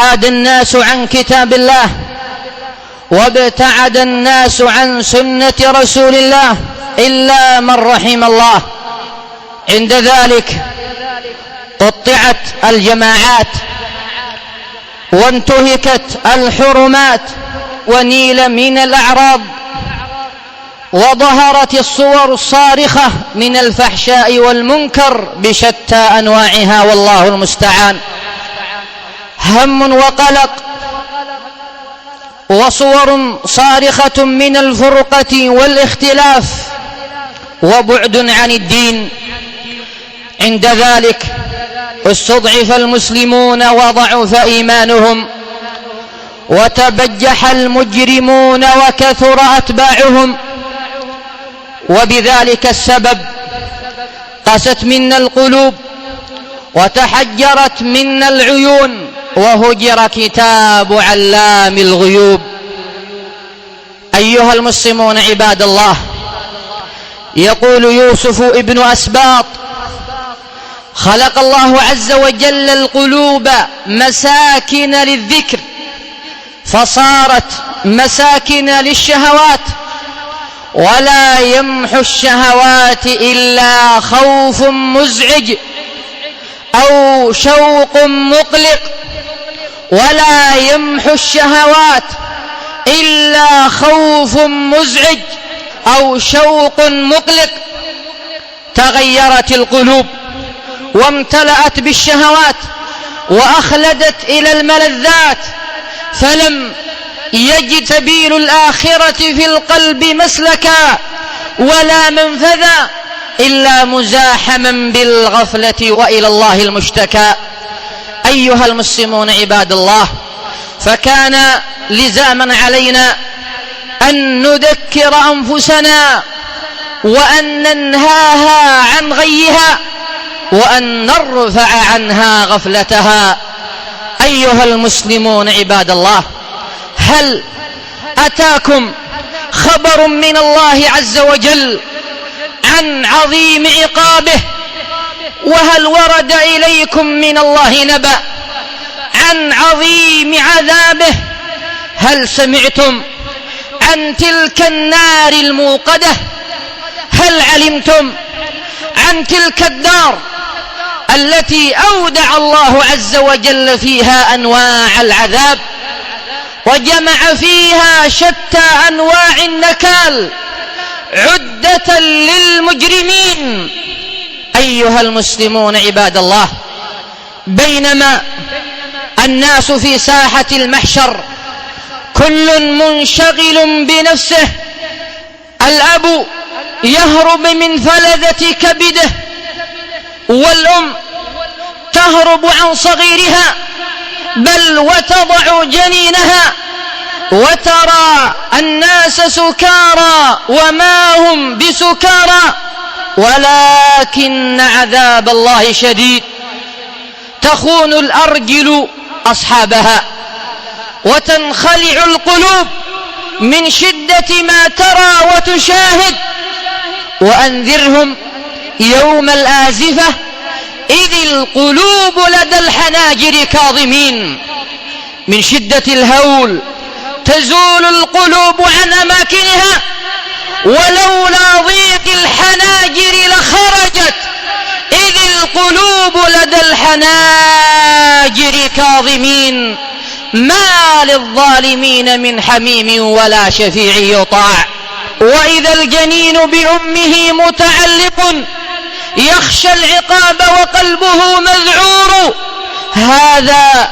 حاد الناس عن كتاب الله وابتعد الناس عن سنة رسول الله إلا من رحم الله. عند ذلك قطعت الجماعات وانتهكت الحرمات ونيل من الأعراض وظهرت الصور الصارخة من الفحشاء والمنكر بشتى أنواعها، والله المستعان. هم وقلق وصور صارخة من الفرقة والاختلاف وبعد عن الدين. عند ذلك استضعف المسلمون وضعف إيمانهم وتبجح المجرمون وكثر أتباعهم، وبذلك السبب قست منا القلوب وتحجرت منا العيون وهجر كتاب علام الغيوب. أيها المسلمون عباد الله، يقول يوسف ابن أسباط: خلق الله عز وجل القلوب مساكن للذكر فصارت مساكن للشهوات، ولا يمحو الشهوات إلا خوف مزعج أو شوق مقلق، ولا يمحو الشهوات إلا خوف مزعج أو شوق مقلق. تغيرت القلوب وامتلأت بالشهوات وأخلدت إلى الملذات، فلم يجد سبيل الآخرة في القلب مسلكا ولا منفذا إلا مزاحما بالغفلة وإلى الله المشتكى. أيها المسلمون عباد الله، فكان لزاما علينا أن نذكر أنفسنا وأن ننهاها عن غيها وأن نرفع عنها غفلتها. أيها المسلمون عباد الله، هل أتاكم خبر من الله عز وجل عن عظيم عقابه؟ وهل ورد إليكم من الله نبأ عن عظيم عذابه؟ هل سمعتم عن تلك النار الموقدة؟ هل علمتم عن تلك الدار التي أودع الله عز وجل فيها أنواع العذاب وجمع فيها شتى أنواع النكال عدة للمجرمين؟ أيها المسلمون عباد الله، بينما الناس في ساحة المحشر كل منشغل بنفسه، الأب يهرب من فلذة كبده، والأم تهرب عن صغيرها بل وتضع جنينها، وترى الناس سكارى وما هم بسكارى ولكن عذاب الله شديد. تخون الأرجل أصحابها وتنخلع القلوب من شدة ما ترى وتشاهد. وأنذرهم يوم الآزفة إذ القلوب لدى الحناجر كاظمين. من شدة الهول تزول القلوب عن أماكنها، ولولا ضيق الحناجر لخرجت إذ القلوب لدى الحناجر كاظمين. ما للظالمين من حميم ولا شفيع يطاع. وإذا الجنين بأمه متعلق يخشى العقاب وقلبه مذعور، هذا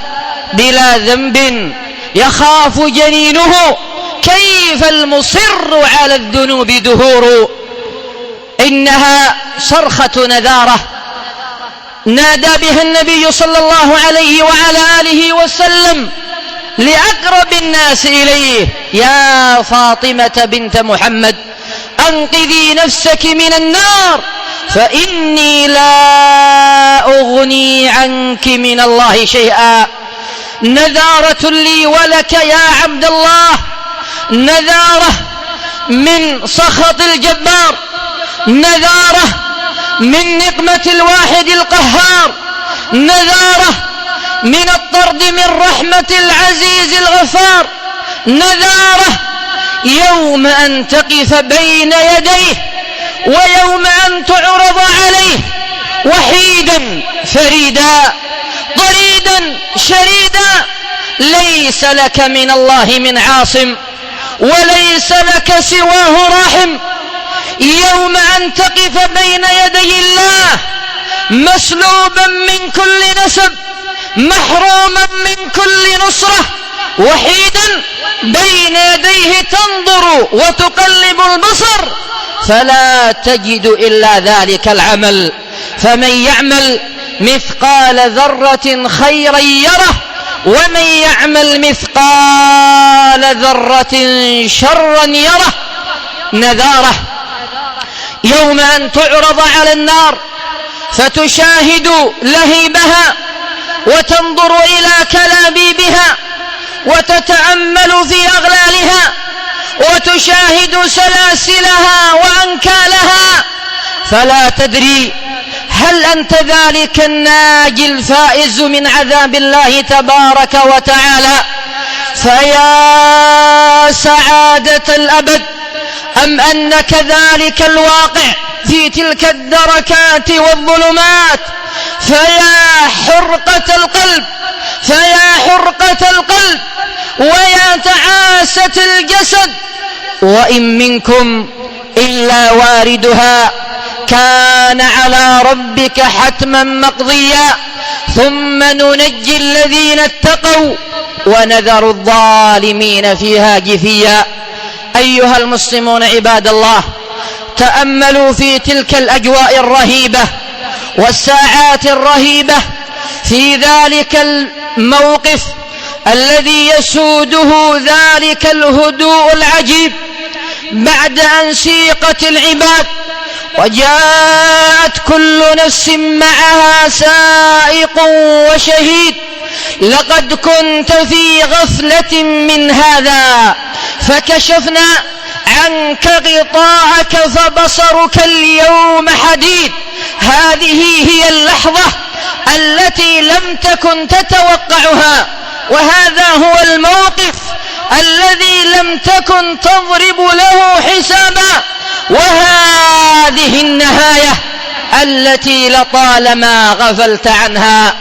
بلا ذنب يخاف جنينه كيف المصر على الذنوب دهور. إنها صرخة نذارة نادى بها النبي صلى الله عليه وعلى آله وسلم لأقرب الناس إليه: يا فاطمة بنت محمد أنقذي نفسك من النار فإني لا أغني عنك من الله شيئا. نذارة لي ولك يا عبد الله، نذارة من سخط الجبار، نذارة من نقمة الواحد القهار، نذارة من الطرد من رحمة رحمة العزيز الغفار نذاره يوم أن تقف بين يديه ويوم أن تعرض عليه وحيدا فريدا ضريدا شريدا، ليس لك من الله من عاصم وليس لك سواه راحم. يوم أن تقف بين يدي الله مسلوبا من كل نسب، محروما من كل نصرة، وحيدا بين يديه تنظر وتقلب البصر فلا تجد إلا ذلك العمل. فمن يعمل مثقال ذرة خيرا يره ومن يعمل مثقال ذرة شرا يره. نذاره يوم أن تعرض على النار فتشاهد لهيبها وتنظر إلى كلابيبها وتتأمل في أغلالها وتشاهد سلاسلها وأنكالها، فلا تدري هل أنت ذلك الناجي الفائز من عذاب الله تبارك وتعالى، فيا سعادة الأبد، أم أنك ذلك الواقع في تلك الدركات والظلمات. فيا حرقة القلب، فيا حرقة القلب ويا تعاسة الجسد، وإن منكم إلا واردها كان على ربك حتما مقضيا ثم ننجي الذين اتقوا ونذر الظالمين فيها جثيا. أيها المسلمون عباد الله، تأملوا في تلك الأجواء الرهيبة والساعات الرهيبة في ذلك الموقف الذي يسوده ذلك الهدوء العجيب بعد أن سيقت العباد وجاءت كل نفس معها سائق وشهيد. لقد كنت في غفلة من هذا فكشفنا عنك غطاءك فبصرك اليوم حديد. هذه هي اللحظة التي لم تكن تتوقعها، وهذا هو الموقف الذي لم تكن تضرب له حسابا، وهذه النهاية التي لطالما غفلت عنها.